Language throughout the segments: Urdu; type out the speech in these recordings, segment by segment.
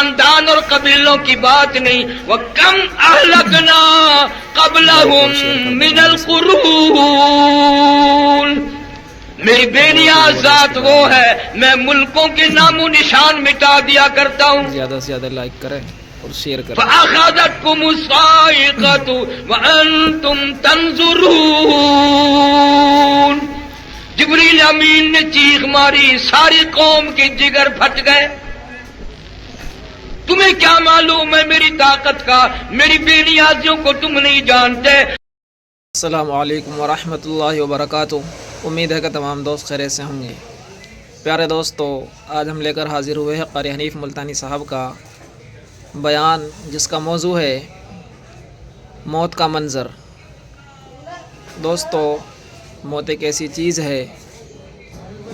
خاندان اور قبیلوں کی بات نہیں. وَكَمْ أَهْلَكْنَا قَبْلَهُمْ مِنَ الْقُرُونِ. میری بے نیاز ذات وہ ہے میں ملکوں کے نام و نشان مٹا دیا کرتا ہوں. زیادہ سے زیادہ لائک کریں اور شیئر کریں. فَأَخَذَتْكُمُ الصَّاعِقَةُ وَأَنْتُمْ تَنْظُرُونَ. جبریل امین نے چیخ ماری, ساری قوم کے جگر پھٹ گئے. تمہیں کیا معلوم ہے میری طاقت کا, میری بے نیازیوں کو تم نہیں جانتے. السلام علیکم ورحمۃ اللہ وبرکاتہ. امید ہے کہ تمام دوست خیریت سے ہوں گے. پیارے دوستو, آج ہم لے کر حاضر ہوئے ہیں قاری حنیف ملتانی صاحب کا بیان, جس کا موضوع ہے موت کا منظر. دوستو, موت ایک ایسی چیز ہے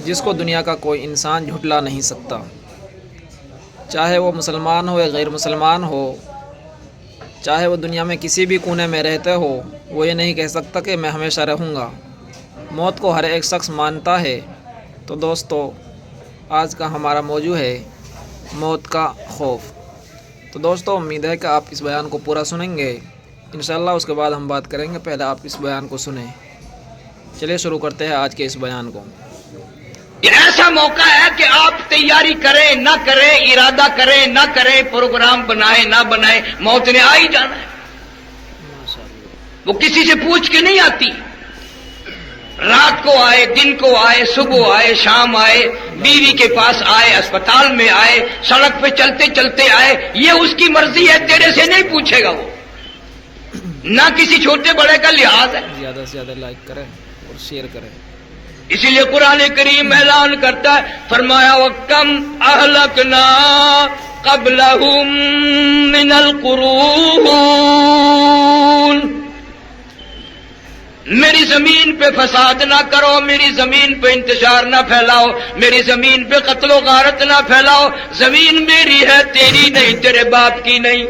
جس کو دنیا کا کوئی انسان جھٹلا نہیں سکتا, چاہے وہ مسلمان ہو یا غیر مسلمان ہو, چاہے وہ دنیا میں کسی بھی کونے میں رہتے ہو, وہ یہ نہیں کہہ سکتا کہ میں ہمیشہ رہوں گا. موت کو ہر ایک شخص مانتا ہے. تو دوستو, آج کا ہمارا موضوع ہے موت کا خوف. تو دوستو, امید ہے کہ آپ اس بیان کو پورا سنیں گے انشاءاللہ. اس کے بعد ہم بات کریں گے. پہلے آپ اس بیان کو سنیں. چلیے شروع کرتے ہیں آج کے اس بیان کو. یہ ایسا موقع ہے کہ آپ تیاری کریں نہ کریں, ارادہ کریں نہ کریں, پروگرام بنائیں نہ بنائیں, موت نے آ ہی جانا ہے. وہ کسی سے پوچھ کے نہیں آتی. رات کو آئے, دن کو آئے, صبح آئے, شام آئے, بیوی کے پاس آئے, اسپتال میں آئے, سڑک پہ چلتے چلتے آئے, یہ اس کی مرضی ہے, تیرے سے نہیں پوچھے گا. وہ نہ کسی چھوٹے بڑے کا لحاظ ہے. زیادہ سے زیادہ لائک کریں اور شیئر کریں. اسی لیے قرآن کریم اعلان کرتا ہے, فرمایا وَكَمْ أَهْلَكْنَا قَبْلَهُمْ مِنَ الْقُرُونِ. میری زمین پہ فساد نہ کرو, میری زمین پہ انتشار نہ پھیلاؤ, میری زمین پہ قتل و غارت نہ پھیلاؤ. زمین میری ہے, تیری نہیں, تیرے باپ کی نہیں.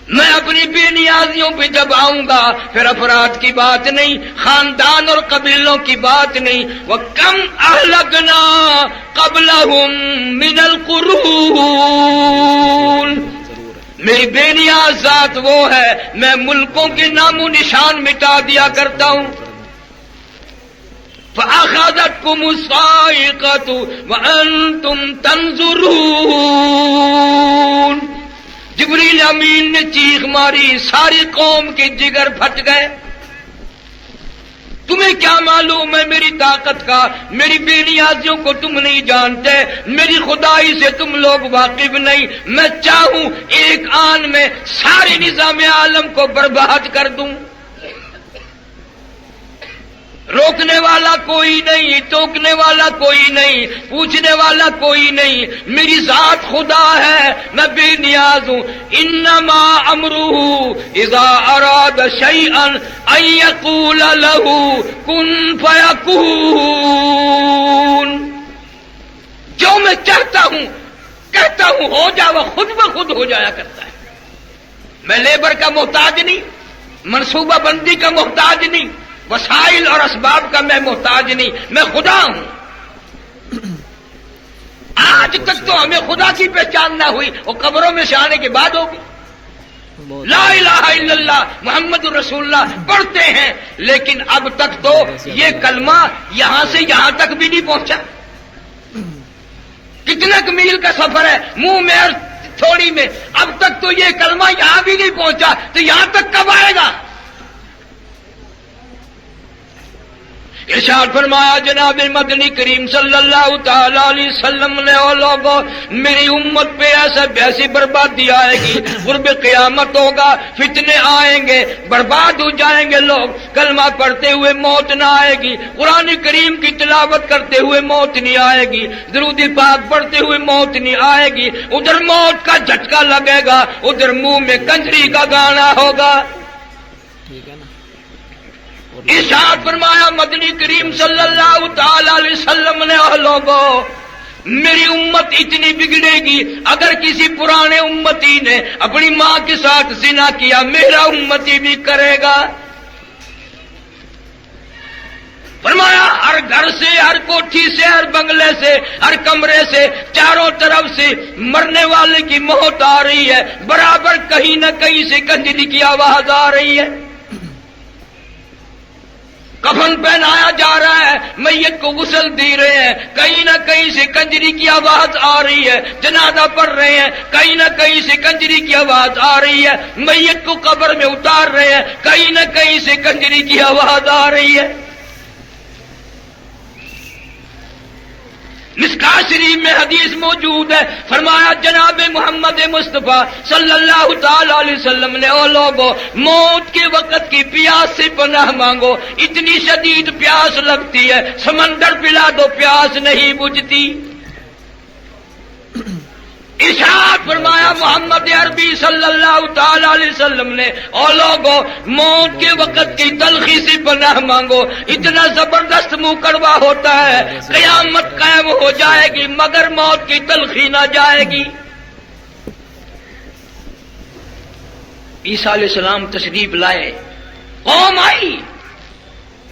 میں اپنی بے نیازیوں پہ جب آؤں گا پھر افراد کی بات نہیں, خاندان اور قبیلوں کی بات نہیں. وَكَمْ أَهْلَكْنَا قَبْلَهُمْ مِنَ الْقُرُونِ. میری بے نیاز ذات وہ ہے میں ملکوں کے نام و نشان مٹا دیا کرتا ہوں. فَأَخَذَتْكُمُ الصَّاعِقَةُ وَأَنْتُمْ تَنْظُرُونَ. جبریل امین نے چیخ ماری, ساری قوم کے جگر پھٹ گئے. تمہیں کیا معلوم ہے میری طاقت کا, میری بے نیازیوں کو تم نہیں جانتے, میری خدائی سے تم لوگ واقف نہیں. میں چاہوں ایک آن میں سارے نظام عالم کو برباد کر دوں. روکنے والا کوئی نہیں, ٹوکنے والا کوئی نہیں, پوچھنے والا کوئی نہیں. میری ذات خدا ہے, میں بے نیاز ہوں. انما امرہ اذا اراد شیئا ان یقول لہ کن فیکون. جو میں چاہتا ہوں کہتا ہوں ہو جا, وہ خود بخود ہو جایا کرتا ہے. میں لیبر کا محتاج نہیں, منصوبہ بندی کا محتاج نہیں, وسائل اور اسباب کا میں محتاج نہیں, میں خدا ہوں. آج تک تو ہمیں خدا کی پہچان نہ ہوئی, وہ قبروں میں سے آنے کے بعد ہوگی. لا الہ الا اللہ محمد رسول اللہ پڑھتے ہیں, لیکن اب تک تو یہ کلمہ یہاں سے یہاں تک بھی نہیں پہنچا. کتنا میل کا سفر ہے, منہ میں اور تھوڑی میں, اب تک تو یہ کلمہ یہاں بھی نہیں پہنچا, تو یہاں تک کب آئے گا؟ ارشاد فرمایا جناب مدنی کریم صلی اللہ تعالی علیہ وسلم نے, او لوگو میری امت پہ ایسی بربادی آئے گی, قرب قیامت ہوگا, فتنے آئیں گے, برباد ہو جائیں گے لوگ. کلمہ پڑھتے ہوئے موت نہ آئے گی, قرآن کریم کی تلاوت کرتے ہوئے موت نہیں آئے گی, درود پاک پڑھتے ہوئے موت نہیں آئے گی. ادھر موت کا جھٹکا لگے گا, ادھر منہ میں کنجری کا گانا ہوگا. ٹھیک ہے نا. ارشاد فرمایا مدنی کریم صلی اللہ تعالی علیہ وسلم نے, او لوگو میری امت اتنی بگڑے گی, اگر کسی پرانے امتی نے اپنی ماں کے ساتھ زنا کیا, میرا امتی بھی کرے گا. فرمایا ہر گھر سے، ہر کوٹھی سے، ہر بنگلے سے، ہر کمرے سے، چاروں طرف سے مرنے والے کی موت آ رہی ہے، برابر کہیں نہ کہیں سے کنجری کی آواز آ رہی ہے، کفن پہنایا جا رہا ہے، میت کو غسل دے رہے ہیں، کہیں نہ کہیں سے کنجری کی آواز آ رہی ہے، جنازہ پڑھ رہے ہیں، کہیں نہ کہیں سے کنجری کی آواز آ رہی ہے، میت کو قبر میں اتار رہے ہیں، کہیں نہ کہیں سے کنجری کی آواز آ رہی ہے۔ مشکاہ شریف میں حدیث موجود ہے، فرمایا جناب محمد مصطفیٰ صلی اللہ تعالی علیہ وسلم نے، او لوگو موت کے وقت کی پیاس سے پناہ مانگو، اتنی شدید پیاس لگتی ہے، سمندر پلا دو پیاس نہیں بجھتی۔ ارشاد فرمایا محمد عربی صلی اللہ تعالی علیہ وسلم نے، او لوگو موت کے وقت کی تلخی سے پناہ مانگو، اتنا زبردست منہ کڑوا ہوتا ہے، قیامت قائم ہو جائے گی مگر موت کی تلخی نہ جائے گی۔ عیسیٰ علیہ السلام تشریف لائے، قوم آئی،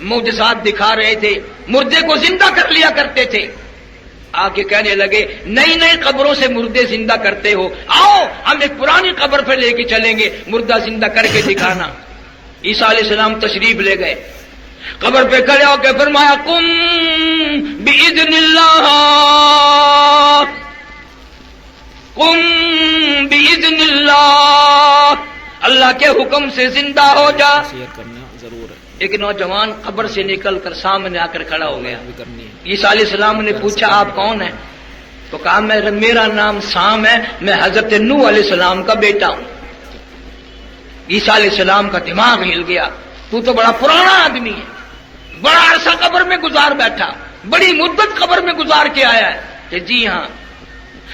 معجزات دکھا رہے تھے، مردے کو زندہ کر لیا کرتے تھے، آ کے کہنے لگے نئی نئی قبروں سے مردے زندہ کرتے ہو، آؤ ہم ایک پرانی قبر پہ لے کے چلیں گے، مردہ زندہ کر کے دکھانا۔ عیسیٰ علیہ السلام تشریف لے گئے، قبر پہ کھڑے ہو کے فرمایا قم بإذن اللہ، قم بإذن اللہ، اللہ کے حکم سے زندہ ہو جا۔ شیئر کرنا ضرور ہے، ایک نوجوان قبر سے نکل کر سامنے آ کر کھڑا ہو گیا۔ بھی کرنی ہے۔ عیسیٰ علیہ السلام نے پوچھا آپ کون ہیں؟ تو کہا میرا نام سام ہے، میں حضرت نوح علیہ السلام کا بیٹا ہوں۔ عیسیٰ علیہ السلام کا دماغ ہل گیا، تو بڑا پرانا آدمی ہے، بڑا عرصہ قبر میں گزار بیٹھا، بڑی مدت قبر میں گزار کے آیا ہے کہ جی ہاں۔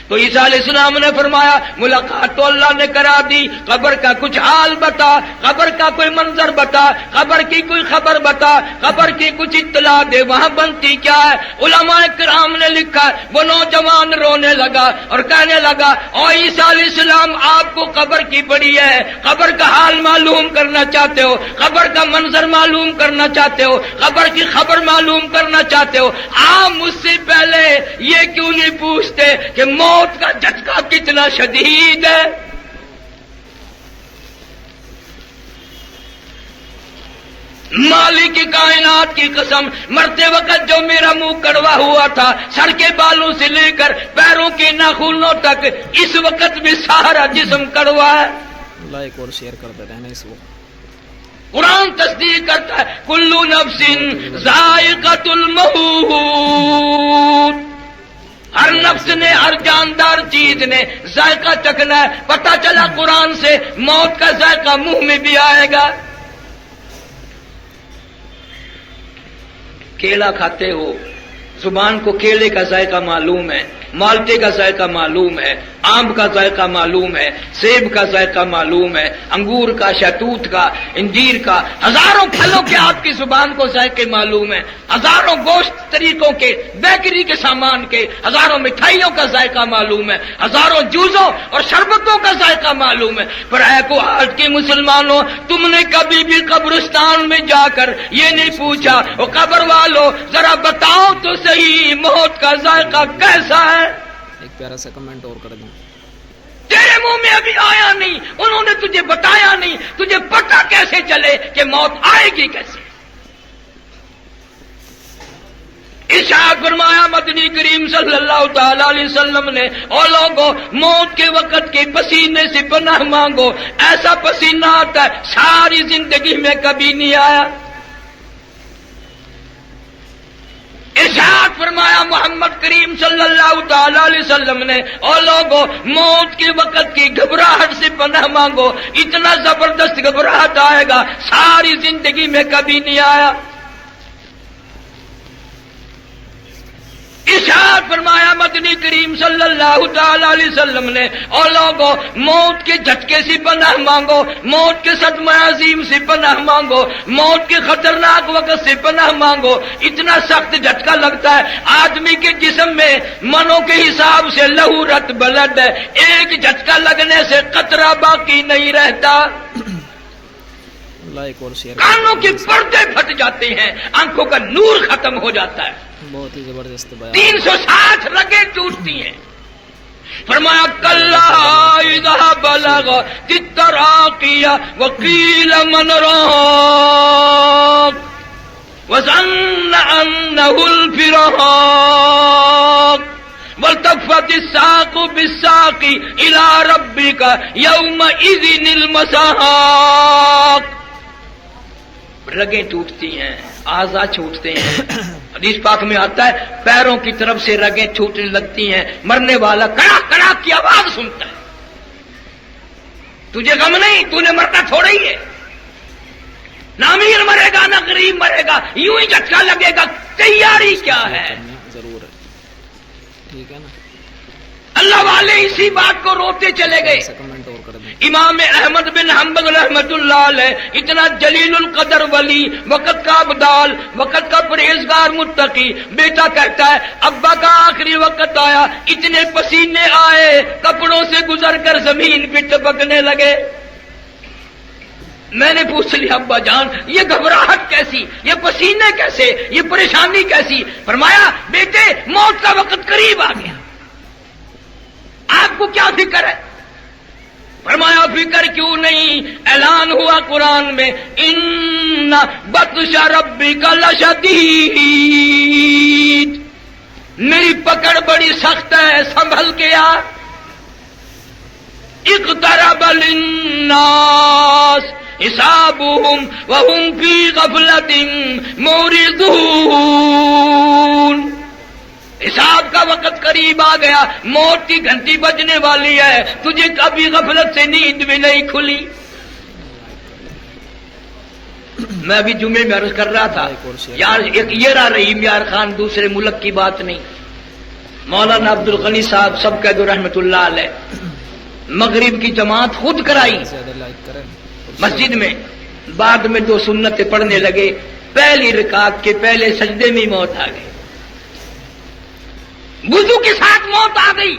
تو عیسیٰ علیہ السلام نے فرمایا ملاقات تو اللہ نے کرا دی، قبر کا کچھ حال بتا، قبر کا کوئی منظر بتا، قبر کی کوئی خبر بتا، قبر کی کچھ اطلاع دے، وہاں بنتی کیا ہے۔ علماء کرام نے لکھا وہ نوجوان رونے لگا اور کہنے لگا او عیسیٰ علیہ السلام آپ کو قبر کی پڑی ہے، قبر کا حال معلوم کرنا چاہتے ہو، قبر کا منظر معلوم کرنا چاہتے ہو، قبر کی خبر معلوم کرنا چاہتے ہو، آپ مجھ سے پہلے یہ کیوں نہیں پوچھتے کہ موت کا جھٹکا کتنا شدید ہے۔ مالک کی کائنات کی قسم، مرتے وقت جو میرا منہ کڑوا ہوا تھا، سر کے بالوں سے لے کر پیروں کے ناخنوں تک، اس وقت بھی سارا جسم کڑوا ہے۔ لائک اور شیئر کرتے رہنا اس وقت۔ قرآن تصدیق کرتا ہے کلو نفس ذائقۃ الموت، ہر نفس نے، ہر جاندار چیز نے ذائقہ چکھنا ہے۔ پتہ چلا قرآن سے موت کا ذائقہ منہ میں بھی آئے گا۔ کیلا کھاتے ہو، زبان کو کیلے کا ذائقہ معلوم ہے، مالٹے کا ذائقہ معلوم ہے، آم کا ذائقہ معلوم ہے، سیب کا ذائقہ معلوم ہے، انگور کا، شہتوت کا، انجیر کا، ہزاروں پھلوں کے آپ کی زبان کو ذائقے معلوم ہے، ہزاروں گوشت طریقوں کے، بیکری کے سامان کے، ہزاروں مٹھائیوں کا ذائقہ معلوم ہے، ہزاروں جوسوں اور شربتوں کا ذائقہ معلوم ہے۔ پر اے کو آج کے مسلمانوں، تم نے کبھی بھی قبرستان میں جا کر یہ نہیں پوچھا او قبر والو ذرا بتاؤ تو صحیح موت کا ذائقہ کیسا ہے؟ ایک پیارا سا کمنٹ اور کر دوں۔ تیرے منہ میں ابھی آیا نہیں، انہوں نے تجھے بتایا نہیں، تجھے پتہ کیسے چلے کہ موت آئے گی کیسے؟ ارشاد فرمایا مدنی کریم صلی اللہ تعالی علیہ وسلم نے، او لوگو موت کے وقت کے پسینے سے پناہ مانگو، ایسا پسینہ آتا ہے ساری زندگی میں کبھی نہیں آیا۔ ارشاد فرمایا محمد کریم صلی اللہ تعالی علیہ وسلم نے، او لوگو موت کے وقت کی گھبراہٹ سے پناہ مانگو، اتنا زبردست گھبراہٹ آئے گا ساری زندگی میں کبھی نہیں آیا۔ ارشاد فرمایا مدنی کریم صلی اللہ تعالی علیہ وسلم نے، او لوگو موت کے جھٹکے سے پناہ مانگو، موت کے صدمہ عظیم سے پناہ مانگو، موت کے خطرناک وقت سے پناہ مانگو۔ اتنا سخت جھٹکا لگتا ہے آدمی کے جسم میں منوں کے حساب سے لہو رت بلد ہے، ایک جھٹکا لگنے سے قطرہ باقی نہیں رہتا۔ لائک اور شیئر کانوں کے پردے پھٹ جاتے ہیں، آنکھوں کا نور ختم ہو جاتا ہے، بہت ہی زبردست بیان 360 رگیں ٹوٹتی ہیں۔ فرمایا کلا اذا بلغ التراقی وقیل من راق وظن انه الفراق والتفت الساق بالساق الى ربك يومئذ المساق۔ رگیں ٹوٹتی ہیں، اعضاء چھوٹتے ہیں، حدیث پاک میں آتا ہے پیروں کی طرف سے رگیں چھوٹنے لگتی ہیں، مرنے والا کڑاک کڑاک کی آواز سنتا ہے۔ تجھے غم نہیں، تو نے مرنا تھوڑا ہی ہے، نہ امیر مرے گا نہ غریب مرے گا، یوں ہی جھٹکا لگے گا، تیاری کیا ہے؟ ضرور ہے، ٹھیک ہے نا؟ اللہ والے اسی بات کو روتے چلے گئے۔ کمنٹ اور کر دیں۔ امام احمد بن حنبل رحمت اللہ علیہ اتنا جلیل القدر ولی، وقت کا ابدال، وقت کا پرہیزگار متقی، بیٹا کہتا ہے ابا کا آخری وقت آیا، اتنے پسینے آئے کپڑوں سے گزر کر زمین پہ ٹپکنے لگے۔ میں نے پوچھ لیا ابا جان یہ گھبراہٹ کیسی، یہ پسینے کیسے، یہ پریشانی کیسی؟ فرمایا بیٹے موت کا وقت قریب آ گیا، آپ کو کیا فکر ہے؟ فرمایا فکر کیوں نہیں، اعلان ہوا قرآن میں ان بطش ربک لشدید، میری پکڑ بڑی سخت ہے، سنبھل کے آ۔ اقترب للناس حسابهم وهم في غفلة معرضون، حساب کا وقت قریب آ گیا، موت کی گھنٹی بجنے والی ہے، تجھے کبھی غفلت سے نیند بھی نہیں کھلی۔ میں ابھی جمعے میں عرض کر رہا تھا یار ایک یہ رحیم یار خان دوسرے ملک کی بات نہیں، مولانا عبد الغنی صاحب سب کہہ دو رحمت اللہ علیہ، مغرب کی جماعت خود کرائی مسجد میں، بعد میں 2 سنتیں پڑھنے لگے، پہلی رکعت کے پہلے سجدے میں موت آ گئی، وضو کے ساتھ موت آ گئی،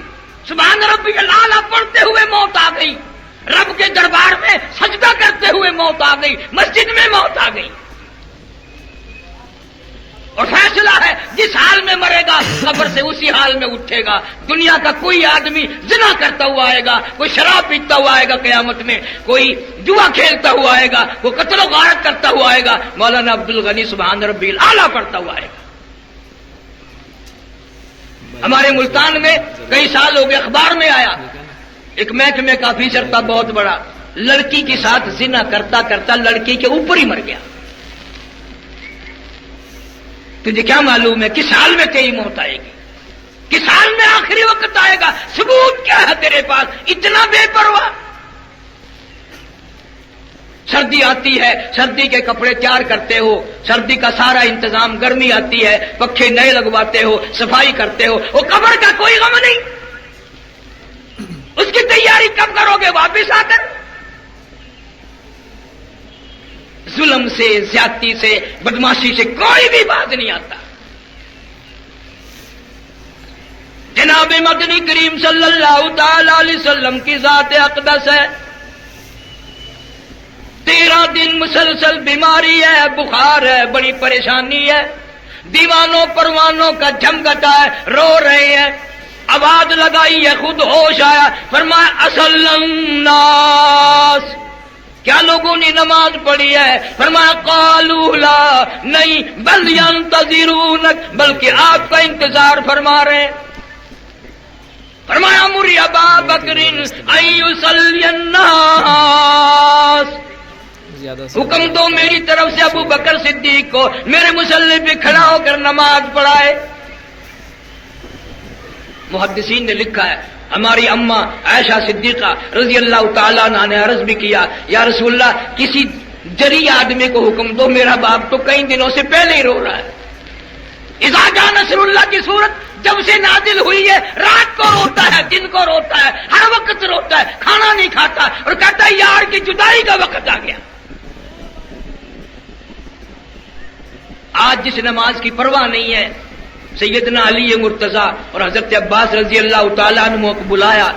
سبحان ربی الاعلی پڑھتے ہوئے موت آ گئی، رب کے دربار میں سجدہ کرتے ہوئے موت آ گئی، مسجد میں موت آ گئی۔ اور فیصلہ ہے جس حال میں مرے گا قبر سے اسی حال میں اٹھے گا۔ دنیا کا کوئی آدمی زنا کرتا ہوا آئے گا، کوئی شراب پیتا ہوا آئے گا قیامت میں، کوئی جوا کھیلتا ہوا آئے گا، کوئی قتل و غارت کرتا ہوا آئے گا، مولانا عبد الغنی سبحان ربی الاعلی پڑھتا ہوا آئے گا۔ ہمارے ملتان میں کئی سال ہو گئے، اخبار میں آیا ایک محکمے کا آفیسر تھا بہت بڑا، لڑکی کے ساتھ زنا کرتا کرتا لڑکی کے اوپر ہی مر گیا۔ تجھے کیا معلوم ہے کس حال میں تیری موت آئے گی، کس حال میں آخری وقت آئے گا؟ ثبوت کیا ہے تیرے پاس؟ اتنا بے پرواہ۔ سردی آتی ہے، سردی کے کپڑے تیار کرتے ہو، سردی کا سارا انتظام، گرمی آتی ہے پکھے نئے لگواتے ہو، صفائی کرتے ہو، وہ قبر کا کوئی غم نہیں، اس کی تیاری کب کرو گے؟ واپس آ کر۔ ظلم سے، زیادتی سے، بدماشی سے کوئی بھی بات نہیں آتا۔ جناب مدنی کریم صلی اللہ تعالی علیہ وسلم کی ذات اقدس ہے، 13 دن مسلسل بیماری ہے، بخار ہے، بڑی پریشانی ہے، دیوانوں پروانوں کا جھمگٹا ہے، رو رہے ہیں، آواز لگائی ہے، خود ہوش آیا، فرمایا اصل الناس، کیا لوگوں نے نماز پڑھی ہے؟ فرمایا قالوا لا، نہیں، بل ينتظرونک، بلکہ آپ کا انتظار فرما رہے ہیں۔ فرمایا مری ابا بکر ان یصلی الناس، حکم دو میری طرف سے ابو بکر صدیق کو میرے مصلی پہ کھڑا ہو کر نماز پڑھائے۔ محدثین نے لکھا ہے ہماری اماں عائشہ صدیقہ رضی اللہ تعالیٰ عنہ نے عرض بھی کیا یا رسول اللہ کسی جری آدمی کو حکم دو، میرا باپ تو کئی دنوں سے پہلے ہی رو رہا ہے۔ اذا جاء نصر اللہ کی صورت جب سے نازل ہوئی ہے، رات کو روتا ہے، دن کو روتا ہے، ہر وقت روتا ہے، کھانا نہیں کھاتا اور کہتا ہے یار کی جدائی کا وقت آ گیا۔ آج جس نماز کی پرواہ نہیں ہے، سیدنا علی مرتضیٰ اور حضرت عباس رضی اللہ تعالیٰ عنہ کو بلایا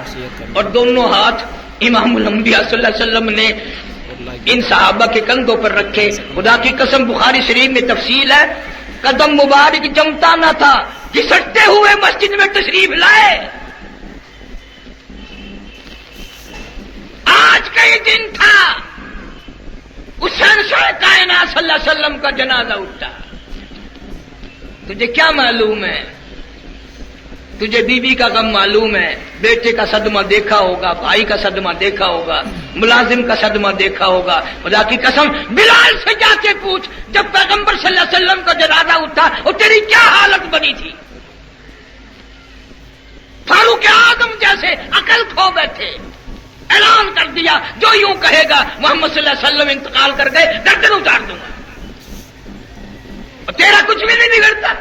اور دونوں ہاتھ امام الانبیاء صلی اللہ علیہ وسلم نے ان صحابہ کے کندھوں پر رکھے. خدا کی قسم بخاری شریف میں تفصیل ہے، قدم مبارک جمتا نہ تھا، گھسٹتے ہوئے مسجد میں تشریف لائے. آج کا یہ دن تھا، اس شہنشاہ کائنات صلی اللہ علیہ وسلم کا جنازہ اٹھا. تجھے کیا معلوم ہے؟ تجھے بیوی کا غم معلوم ہے، بیٹے کا صدمہ دیکھا ہوگا، بھائی کا صدمہ دیکھا ہوگا، ملازم کا صدمہ دیکھا ہوگا. خدا کی قسم بلال سے جا کے پوچھ، جب پیغمبر صلی اللہ علیہ وسلم کا جنازہ اٹھا اور تیری کیا حالت بنی تھی؟ فاروق اعظم جیسے عقل کھو بیٹھے، اعلان کر دیا جو یوں کہے گا محمد صلی اللہ علیہ وسلم انتقال کر گئے گردن اتار دوں گا. اور تیرا کچھ بھی نہیں بگڑتا،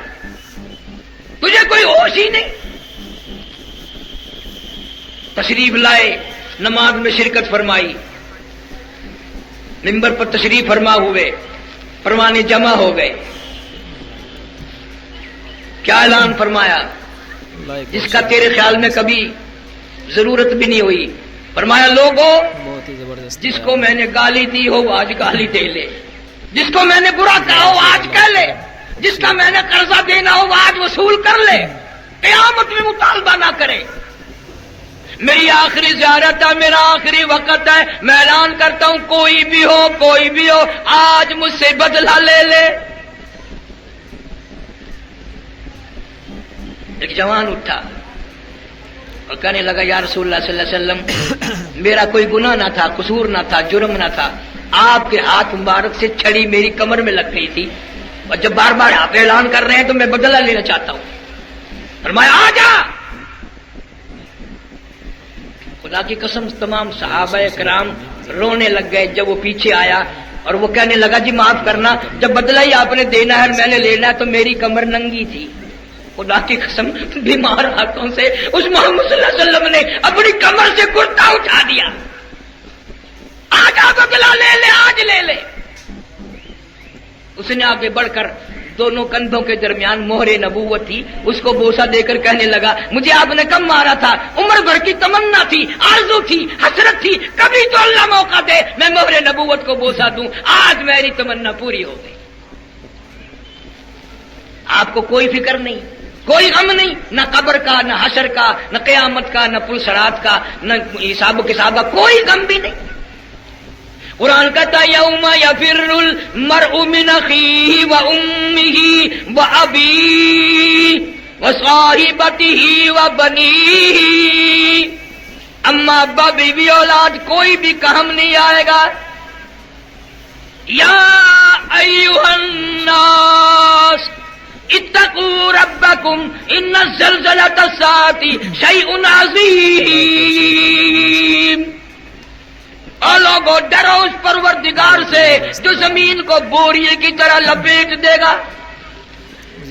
تجھے کوئی ہوش ہی نہیں. تشریف لائے، نماز میں شرکت فرمائی، منبر پر تشریف فرما ہوئے، پروانے جمع ہو گئے. کیا اعلان فرمایا جس کا تیرے خیال میں کبھی ضرورت بھی نہیں ہوئی؟ فرمایا لوگوں، بہت ہی زبردست. جس کو میں نے گالی دی ہو وہ آج گالی دے لے، جس کو میں نے برا کہا ہو آج کہہ لے، جس کا میں نے قرضہ دینا ہو وہ آج وصول کر لے، قیامت میں مطالبہ نہ کرے. میری آخری زیارت ہے، میرا آخری وقت ہے، میں اعلان کرتا ہوں کوئی بھی ہو آج مجھ سے بدلہ لے لے. ایک جوان اٹھا اور کہنے لگا یا رسول اللہ صلی اللہ علیہ وسلم، میرا کوئی گناہ نہ تھا، قصور نہ تھا، جرم نہ تھا، آپ کے ہاتھ مبارک سے چھڑی میری کمر میں لگ گئی تھی، اور جب بار بار آپ اعلان کر رہے ہیں تو میں بدلہ لینا چاہتا ہوں. فرمایا آ جا. خدا کی قسم تمام صحابہ کرام رونے لگ گئے جب وہ پیچھے آیا، اور وہ کہنے لگا جی معاف کرنا، جب بدلہ ہی آپ نے دینا ہے میں نے لینا ہے تو میری کمر ننگی تھی. خدا کی قسم بیمار ہاتھوں سے اس محمد صلی اللہ علیہ وسلم نے اپنی کمر سے کرتا اٹھا دیا. آج بدلہ لے لے، آج لے لے. اس نے آگے بڑھ کر دونوں کندھوں کے درمیان مہر نبوت تھی، اس کو بوسہ دے کر کہنے لگا مجھے آپ نے کم مارا تھا، عمر بھر کی تمنا تھی، آرزو تھی، حسرت تھی، کبھی تو اللہ موقع دے میں مہر نبوت کو بوسہ دوں. آج میری تمنا پوری ہو گئی. آپ کو کوئی فکر نہیں، کوئی غم نہیں، نہ قبر کا، نہ حشر کا، نہ قیامت کا، نہ پل صراط کا، نہ حساب و کتاب کا، کوئی غم بھی نہیں. قرآن کہتا یوم یفر المرء من اخیہ و امہ و ابیہ و صاحبتہ و بنیہ. اما ابا بیوی اولاد کوئی بھی کام نہیں آئے گا. یا ایھا الناس اتقوا ربکم ان زلزلۃ الساعۃ شیء عظیم. اور لوگوں ڈرو اس پروردگار سے جو زمین کو بوریے کی طرح لپیٹ دے گا.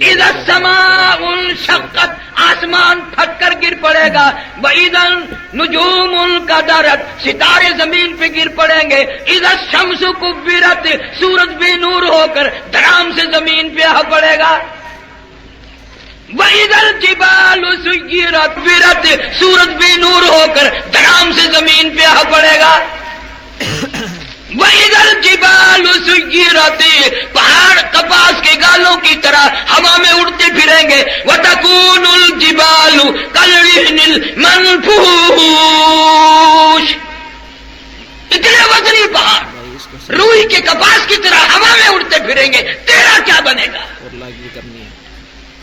اذا السماء انشقت، آسمان پھٹ کر گر پڑے گا. واذا النجوم انکدرت، ستارے زمین پہ گر پڑیں گے. اذا الشمس کورت، سورج بے نور ہو کر دھڑام سے زمین پہ آ پڑے گا. وَإِذَا الْجِبَالُ سُيِّرَتْ، سورج بے نور ہو کر دھڑام سے زمین پہ آ پڑے گا. وَإِذَا الْجِبَالُ سُيِّرَتْ، پہاڑ کپاس کے گالوں کی طرح ہوا میں اڑتے پھریں گے. وَتَكُونُ الْجِبَالُ كَالْعِهْنِ الْمَنْفُوشِ، اتنے وزنی پہاڑ روئی کے کپاس کی طرح ہوا میں اڑتے پھریں گے. تیرا کیا بنے گا؟ اور لائک بھی کرنی ہے.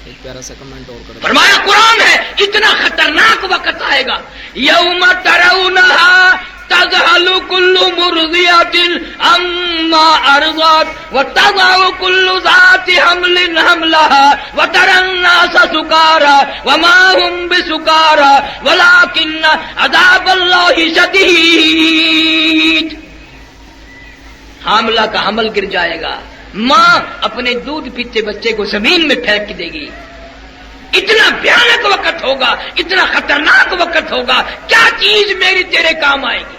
ایک پیارا سا کمنٹ اور کر دیں. فرمایا قرآن ہے اتنا خطرناک وقت آئے گا. یوم ترونہا تذہل کل مرضیۃ عما ارضعت وتضع کل ذات حمل حملہا وتری الناس سکارى وما هم بسکارى ولکن عذاب اللہ شدید. حاملہ کا حمل گر جائے گا، ماں اپنے دودھ پیتے بچے کو زمین میں پھینک دے گی. اتنا بھیانک وقت ہوگا، اتنا خطرناک وقت ہوگا، کیا چیز میری تیرے کام آئے گی؟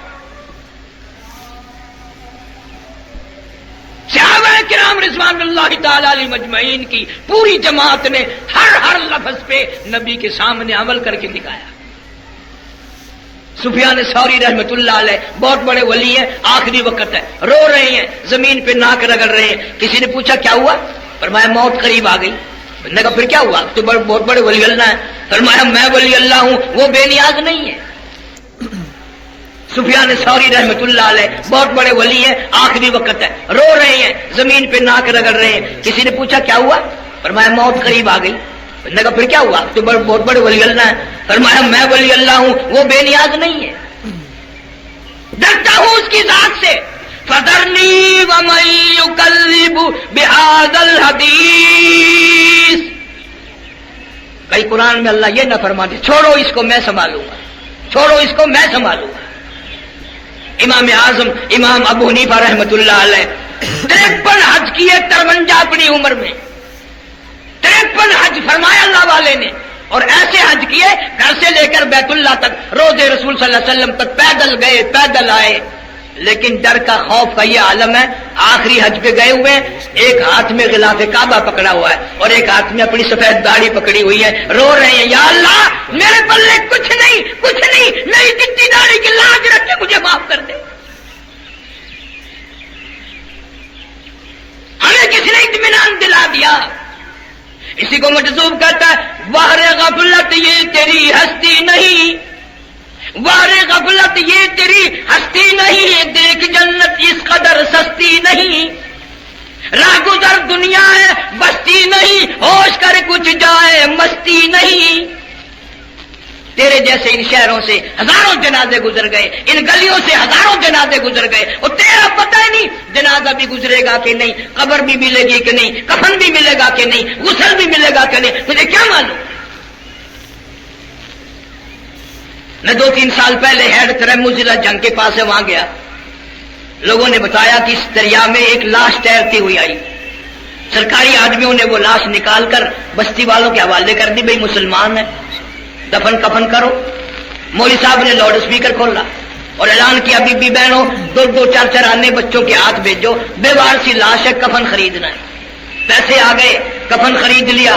صحابہ کرام رضوان اللہ تعالی علیہ مجمعین کی پوری جماعت نے ہر لفظ پہ نبی کے سامنے عمل کر کے دکھایا. سفیان ثوری رحمت اللہ علیہ بہت بڑے ولی ہیں، آخری وقت ہے، رو رہے ہیں، زمین پہ ناک رگڑ رہے ہیں. کسی نے پوچھا کیا ہوا؟ فرمایا موت قریب آ گئی. نے کہا پھر کیا ہوا؟ تو بہت بڑے ولی اللہ ہیں. فرمایا میں ولی اللہ ہوں، وہ بے نیاز نہیں ہے. سفیان ثوری رحمت اللہ علیہ بہت بڑے ولی ہیں، آخری وقت ہے، رو رہے ہیں، زمین پہ ناک رگڑ رہے ہیں. کسی نے پوچھا کیا ہوا؟ فرمایا موت قریب آ گئی. نے کہا پھر کیا ہوا؟ تو بہت بڑے ولی اللہ ہیں. فرمایا میں ولی اللہ ہوں، وہ بے نیاز نہیں ہے. ڈرتا ہوں اس کی ذات سے. فَذَرْنِي وَمَن يُكَذِّبُ بِهَذَا الْحَدِيثِ. کئی قرآن میں اللہ یہ نہ فرماتے چھوڑو اس کو میں سنبھالوں گا، چھوڑو اس کو میں سنبھالوں گا. امام اعظم امام ابو حنیفہ رحمت اللہ علیہ 53 حج کیے 53 اپنی عمر میں. 53 حج فرمایا اللہ والے نے، اور ایسے حج کیے گھر سے لے کر بیت اللہ تک، روضے رسول صلی اللہ علیہ وسلم تک پیدل گئے پیدل آئے. لیکن ڈر کا خوف کا یہ عالم ہے. آخری حج پہ گئے ہوئے، ایک ہاتھ میں غلاف کعبہ پکڑا ہوا ہے اور ایک ہاتھ میں اپنی سفید داڑھی پکڑی ہوئی ہے، رو رہے ہیں یا اللہ میرے پلے کچھ نہیں کچھ نہیں، میری چٹی داڑھی کی لاج رکھ کے مجھے معاف کر دے. ہمیں کس نے اطمینان دلا دیا؟ اسی کو مجذوب کہتا ہے وہر غفلت یہ تیری ہستی نہیں، وہر غفلت یہ تیری ہستی نہیں، دیکھ جنت اس قدر سستی نہیں، راہ گزر دنیا ہے بستی نہیں، ہوش کر کچھ جائے مستی نہیں. تیرے جیسے ان شہروں سے ہزاروں جنازے گزر گئے، ان گلیوں سے ہزاروں جنازے گزر گئے، اور تیرا پتہ ہی نہیں جنازہ بھی گزرے گا کہ نہیں، قبر بھی ملے گی کہ نہیں، کفن بھی ملے گا کہ نہیں، غسل بھی ملے گا کہ نہیں، تجھے کیا معلوم؟ میں 2-3 سال پہلے ہیڈ ترمزلہ جنگ کے پاس سے وہاں گیا. لوگوں نے بتایا کہ اس دریا میں ایک لاش تیرتی ہوئی آئی. سرکاری آدمیوں نے وہ لاش نکال کر بستی والوں کے حوالے کر دی، بھئی مسلمان ہے دفن کفن کرو. مولوی صاحب نے لاؤڈ اسپیکر کھولا اور اعلان کیا بی بی بہنوں 2-2 4-4 آنے بچوں کے ہاتھ بھیجو، بیوار سی لاش ہے کفن خریدنا ہے. پیسے آ گئے، کفن خرید لیا،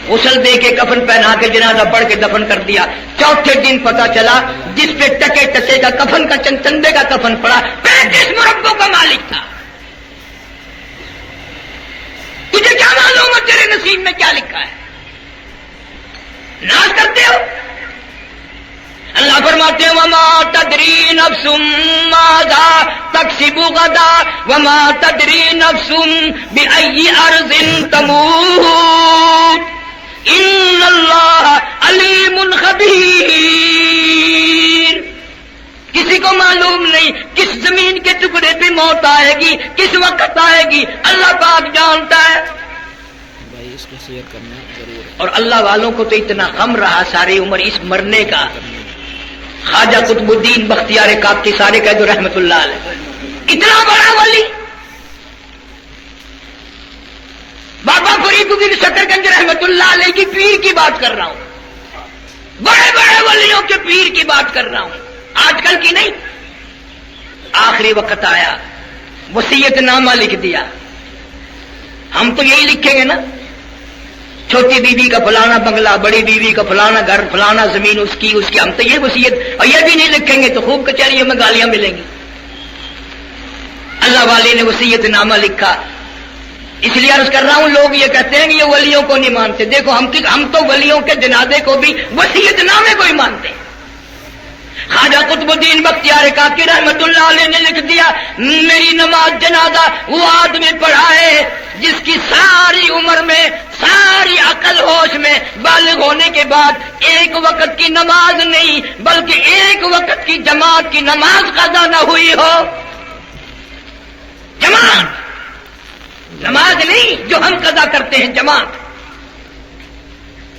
غسل دے کے کفن پہنا کے جنازہ پڑھ کے دفن کر دیا. چوتھے دن پتا چلا جس پہ ٹکے ٹکے کا کفن کا چندے کا کفن پڑا 35 مربوں کا مالک تھا. تجھے کیا معلوم ہے تیرے نصیب میں کیا لکھا ہے؟ ناز کرتے ہو. اللہ فرماتے ہیں وما تدری نفس ماذا تکسب غدا وما تدری نفس بأي ارض تموت ان اللہ علیم خبیر. کسی کو معلوم نہیں کس زمین کے ٹکڑے پہ موت آئے گی، کس وقت آئے گی، اللہ پاک جانتا ہے. بھائی اس کو شیئر کرنا ضرور ہے. اور اللہ والوں کو تو اتنا غم رہا ساری عمر اس مرنے کا. خواجہ قطب الدین بختیار کاکی سارے کہہ دو رحمت اللہ علیہ، اتنا بڑا ولی. بابا فرید الدین شکرگنج رحمت اللہ علیہ کی پیر کی بات کر رہا ہوں، بڑے بڑے ولیوں کے پیر کی بات کر رہا ہوں، آج کل کی نہیں. آخری وقت آیا، وصیت نامہ لکھ دیا. ہم تو یہی لکھیں گے نا، چھوٹی بیوی کا فلانا بنگلہ، بڑی بیوی کا فلانا گھر، فلانا زمین اس کی. ہم تو یہ وصیت، اور یہ بھی نہیں لکھیں گے تو خوب کچہریوں میں گالیاں ملیں گی. اللہ والے نے وصیت نامہ لکھا. اس لیے عرض کر رہا ہوں لوگ یہ کہتے ہیں کہ یہ ولیوں کو نہیں مانتے. دیکھو ہم تو ولیوں کے جنازے کو بھی وصیت نامے کو ہی مانتے ہیں. خواجہ قطب الدین بختیار کاکی رحمت اللہ علیہ نے لکھ دیا میری نماز جنازہ وہ آدمی پڑھائے جس کی ساری عمر میں، ساری عقل ہوش میں، بالغ ہونے کے بعد ایک وقت کی نماز نہیں بلکہ ایک وقت کی جماعت کی نماز قضا نہ ہوئی ہو. جماعت، نماز نہیں جو ہم قضا کرتے ہیں، جماعت.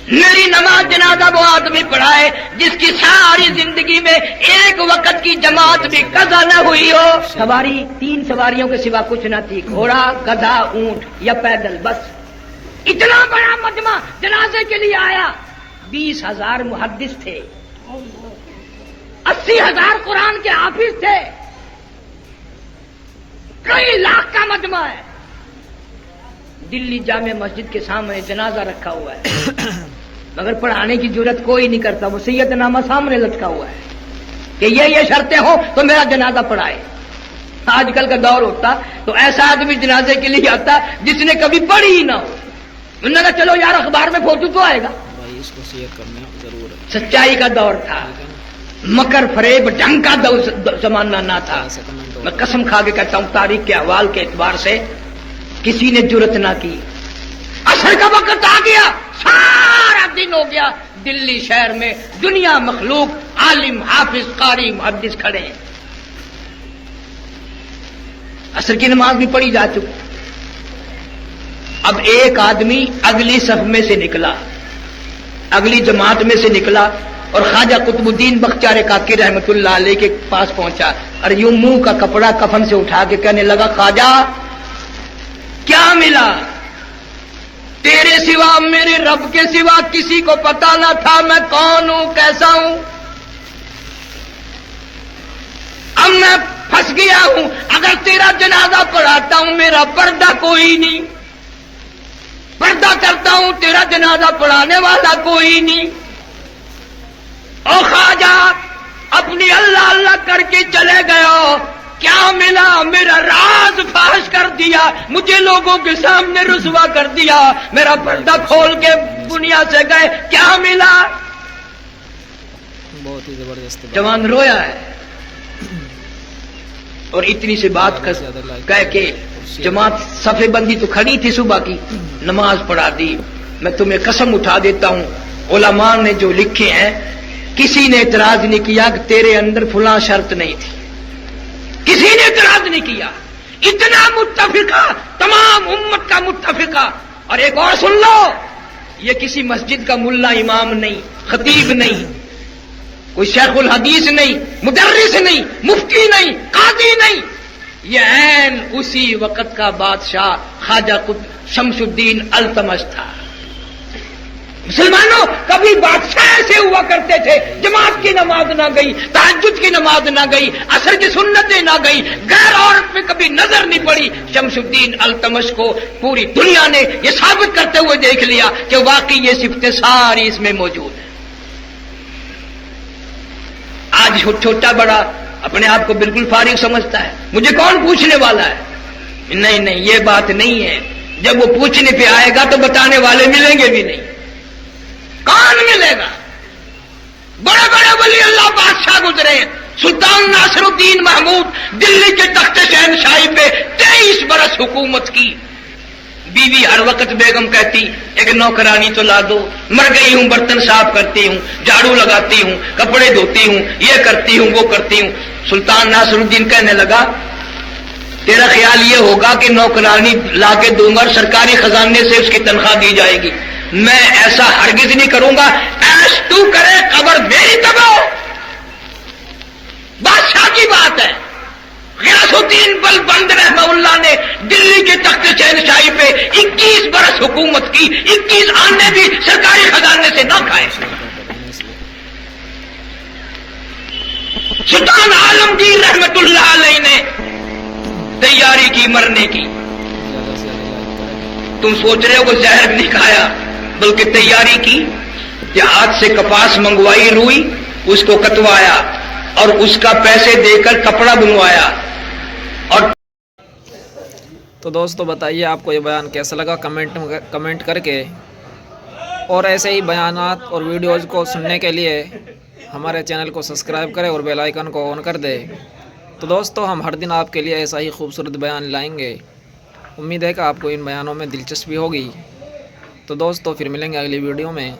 میری نماز جنازہ وہ آدمی پڑھائے جس کی ساری زندگی میں ایک وقت کی جماعت بھی قضا نہ ہوئی ہو. سواری 3 سواریوں کے سوا کچھ نہ تھی، گھوڑا، گدھا، اونٹ یا پیدل، بس. اتنا بڑا مجمع جنازے کے لیے آیا. 20,000 محدث تھے، 80,000 قرآن کے حافظ تھے، کئی لاکھ کا مجمع ہے. دلی جامع مسجد کے سامنے جنازہ رکھا ہوا ہے، مگر پڑھانے کی ضرورت کوئی نہیں کرتا. وصیت نامہ سامنے لٹکا ہوا ہے. کہ یہ شرطیں ہوں تو میرا جنازہ پڑھائے. آج کل کا دور ہوتا تو ایسا آدمی جنازے کے لیے آتا جس نے کبھی پڑھی ہی نہ ہو. انہوں نے کہا چلو یار اخبار میں فوٹو تو آئے گا. بھائی اس کو شیئر کرنا ضرور ہے. سچائی کا دور تھا, مکر فریب ڈھنگ کا زمانہ نہ تھا. میں قسم کھا کے کہتا ہوں تاریخ کے احوال کے اعتبار سے کسی نے جرت نہ کی. عصر کا وقت آ گیا, سارا دن ہو گیا, دلی شہر میں دنیا مخلوق عالم حافظ قاری محدث کھڑے ہیں. عصر کی نماز بھی پڑھی جا چکی. اب ایک آدمی اگلی صف میں سے نکلا, اگلی جماعت میں سے نکلا اور خواجہ قطب الدین بختیار کاکی رحمت اللہ علیہ کے پاس پہنچا اور یوں منہ کا کپڑا کفن سے اٹھا کے کہنے لگا خواجہ کیا ملا؟ تیرے سوا میرے رب کے سوا کسی کو پتا نہ تھا میں کون ہوں کیسا ہوں. اب میں پھنس گیا ہوں. اگر تیرا جنازہ پڑھاتا ہوں میرا پردہ کوئی نہیں, پردہ کرتا ہوں تیرا جنازہ پڑھانے والا کوئی نہیں. او خواجہ اپنی اللہ اللہ کر کے چلے گئے ہو, کیا ملا؟ میرا راز فاش کر دیا, مجھے لوگوں کے سامنے رسوا کر دیا, میرا پردہ کھول کے دنیا سے گئے, کیا ملا؟ بہت ہی زبردست جوان رویا ہے. اور اتنی سی بات کہہ کے جماعت صفے بندی تو کھڑی تھی, صبح کی نماز پڑھا دی. میں تمہیں قسم اٹھا دیتا ہوں علماء نے جو لکھے ہیں کسی نے اعتراض نہیں کیا کہ تیرے اندر فلاں شرط نہیں تھی, کسی نے اعتراض نہیں کیا. اتنا متفقہ, تمام امت کا متفقہ. اور ایک اور سن لو, یہ کسی مسجد کا ملا امام نہیں, خطیب نہیں, کوئی شیخ الحدیث نہیں, مدرس نہیں, مفتی نہیں, قاضی نہیں, یہ عین اسی وقت کا بادشاہ خواجہ شمس الدین التمش تھا. مسلمانوں کبھی بادشاہ ایسے ہوا کرتے تھے, جماعت کی نماز نہ گئی, تہجد کی نماز نہ گئی, عصر کی سنتیں نہ گئی, غیر عورت میں کبھی نظر نہیں پڑی. شمس الدین التمش کو پوری دنیا نے یہ ثابت کرتے ہوئے دیکھ لیا کہ واقعی یہ صفتیں ساری اس میں موجود ہیں. آج چھوٹا بڑا اپنے آپ کو بالکل فارغ سمجھتا ہے, مجھے کون پوچھنے والا ہے. نہیں نہیں, یہ بات نہیں ہے. جب وہ پوچھنے پہ آئے گا تو بتانے والے ملیں گے بھی نہیں. کون ملے گا؟ بڑے بڑے ولی اللہ بادشاہ گزرے. سلطان ناصر الدین محمود دلی کے تخت شہنشاہی پہ 23 برس حکومت کی. بیوی ہر وقت بیگم کہتی ایک نوکرانی تو لا دو, مر گئی ہوں, برتن صاف کرتی ہوں, جھاڑو لگاتی ہوں, کپڑے دھوتی ہوں, یہ کرتی ہوں, وہ کرتی ہوں. سلطان ناصر الدین کہنے لگا تیرا خیال یہ ہوگا کہ نوکرانی لا کے دوں گا اور سرکاری خزانے سے اس کی تنخواہ دی جائے گی. میں ایسا ہرگز نہیں کروں گا. ایش تو کرے قبر میری تباہ ہو. بادشاہ کی بات ہے. غیاث الدین بلبند رحمہ اللہ نے دلی کے تخت شہنشاہی پہ 21 برس حکومت کی, 21 آنے بھی سرکاری خزانے سے نہ کھائے. سلطان عالمگیر رحمت اللہ علیہ نے تیاری کی مرنے کی. تم سوچ رہے ہو وہ زہر نہیں کھایا بلکہ تیاری کی کہ ہاتھ سے کپاس منگوائی, روئی, اس کو کٹوایا اور اس کا پیسے دے کر کپڑا بنوایا. اور تو دوستو بتائیے آپ کو یہ بیان کیسا لگا, کمنٹ کر کے. اور ایسے ہی بیانات اور ویڈیوز کو سننے کے لیے ہمارے چینل کو سبسکرائب کریں اور بیل آئیکن کو آن کر دیں. تو دوستو ہم ہر دن آپ کے لیے ایسا ہی خوبصورت بیان لائیں گے. امید ہے کہ آپ کو ان بیانوں میں دلچسپی ہوگی. تو دوستو پھر ملیں گے اگلی ویڈیو میں.